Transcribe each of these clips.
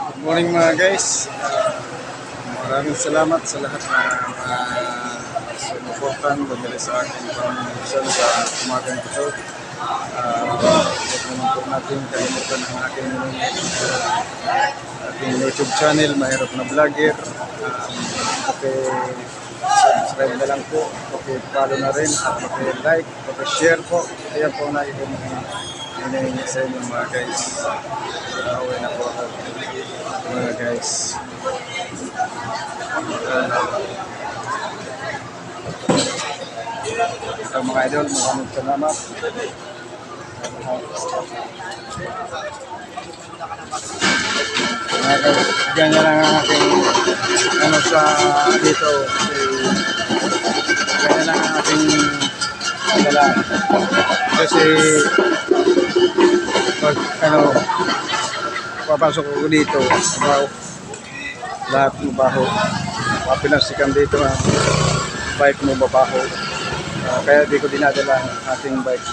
Good morning mga guys. Maraming salamat sa lahat na sumuportan dahil sa aking pamumusan sa umagang ito. Huwag naman po natin kalimutan ang aking YouTube channel, Mahirap na Vlogger. Subscribe na lang po, follow na rin, like, share po. Ayan po na hinahingi sa inyo mga guys. Away na po ako mga guys. Ito mga idol, maraming salamat. Ganyan lang ang aking sa dito. Ganyan lang ang aking dala. Kasi pag papasok ko dito, lahat mabaho. Mapinasikan dito ang bike mo mabaho. Kaya di ko dinadala ang ating bike.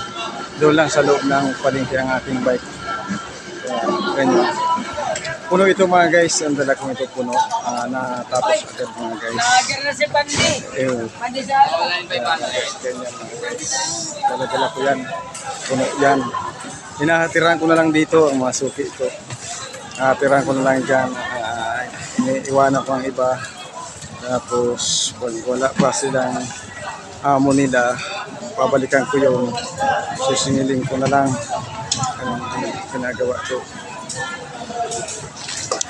Doon lang sa loob ng palengke ang ating bike. Ganyan. Puno ito mga guys, ang dala kong ito puno. Natapos agad mga guys. Nagir na si Pandi. Pandi sa Ganyan mga guys. Dala-dala ko yan. Puno yan. Hinahatiran ko na lang dito ang mga suki ito. Hinahatiran ko na lang dyan. Iniiwanan ko ang iba. Tapos pag wala pa silang amo nila, pabalikan ko yung sisingiling ko na lang ang ginagawa ko.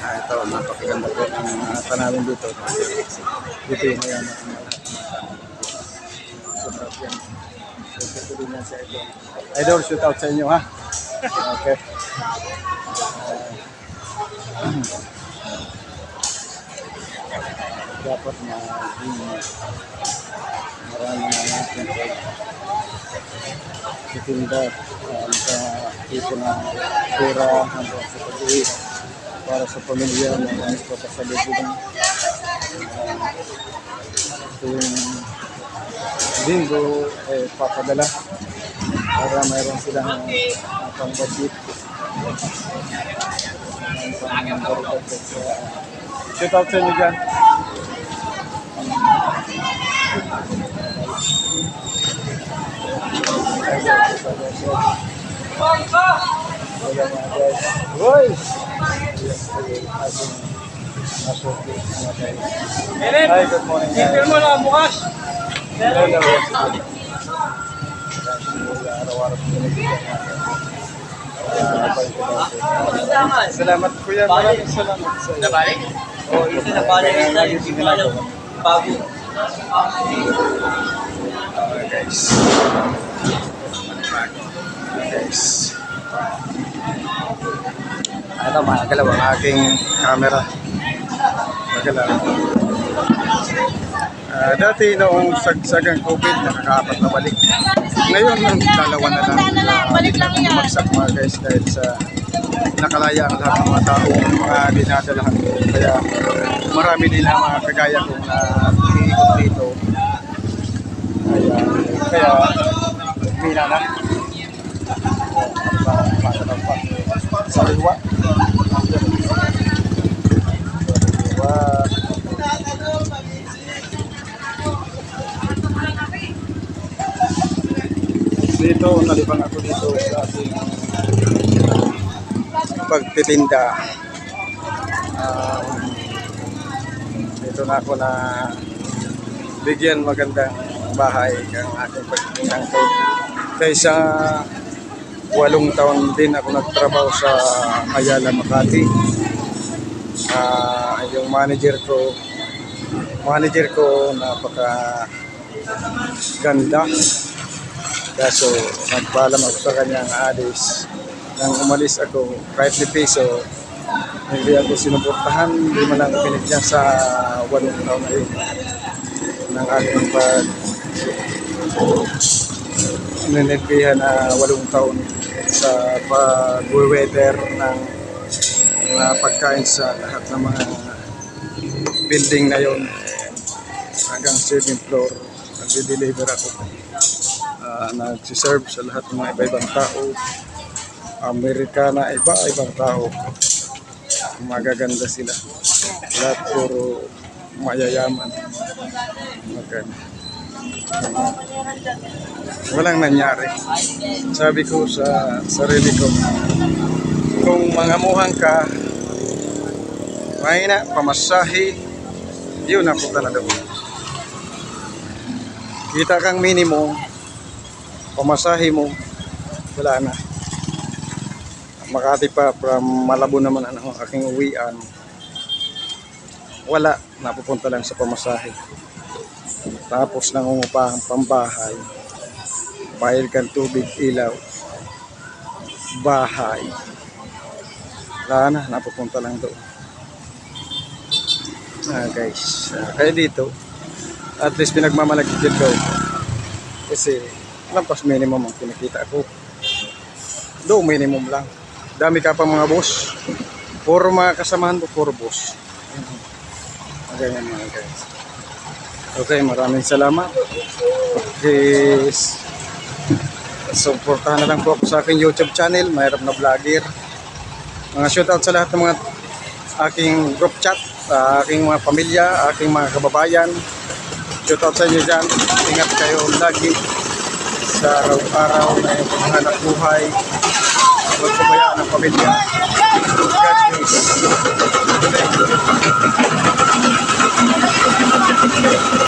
Ito, napakaganda po ang tanawin dito. Dito yung mayaman ang lahat. Shoot out yan. Shoot out din yan sa Idol. Idol, shoot out sa inyo ha. Okay. Dapat maging marami na natin titinda sa tipo ng pera hanggang sa pag-uwi para sa pamilya na nais pa sa libugan. Ito yung linggo papadala para mayroon silang pang-budget. Shout out sa inyo dyan. Hoy! Hi, good morning. Ipil mo na bukas. Salamat kuya, maraming salamat sa iyo. Nabalik? Oo, ito nabalik na hindi mo alam. Bago. Guys. Ano, magalaw ang aking camera. Magalaw. Dati noong sagsagang COVID, nakakaapat na balik. Ngayon, dalawa na lang. Balik lang yan. Bumagsak mga guys dahil sa nakalaya ang lahat ng mga tao, mga dinadalahan ko. Kaya marami din na mga kagaya kong iikot dito. Kaya mina na. Sa liwa. Dito, nalibang ako dito sa ating pagtitinda. Dito na ako na bigyan magandang bahay ang aking pagtitindang to. Kaysa 8 taon din ako nagtrabaho sa Ayala, Makati. Yung manager ko napaka ganda. Kaso nagpaalam ako sa kanyang alis. Nang umalis ako, kahit ni piso, hindi ako sinuportahan, hindi man lang pinigyan sa 8 taon na yun ng aking ninilbihan na 8 taon sa pag-weather ng pagkain sa lahat ng mga building na yun hanggang 7th floor. Nag-deliver ako. Nagsiserve sa lahat ng mga iba-ibang tao, Amerikana, iba-ibang tao. Magaganda sila. Lahat puro mayayaman. Maganda. Walang nangyari. Sabi ko sa sarili ko, kung mangamuhan ka, mahina, pamasahe, yun ako talaga. Kita kang minimum, pamasahe mo, wala na. Makati pa, from Malabo naman ang aking uwian. Wala, napupunta lang sa pamasahe. Tapos nangungupahang pambahay. Bayad kang tubig, ilaw, bahay. Wala na, napupunta lang doon. Guys, kaya dito, at least pinagmamalagkit daw. Kasi, lampas minimum ang kinikita ko. Do minimum lang. Dami ka pa mga boss. Puro mga kasamahan mo, puro boss. Ganyan mga guys. Okay, maraming salamat. Please, supportahan na lang po ako sa aking YouTube channel, Mahirap na Vlogger. Mga shoutout sa lahat ng mga aking group chat, sa aking mga pamilya, aking mga kababayan. Shoutout sa inyo dyan. Ingat kayo lagi sa araw-araw na yung paghahanap buhay. Huwag pabayaan ang pamilya. God bless.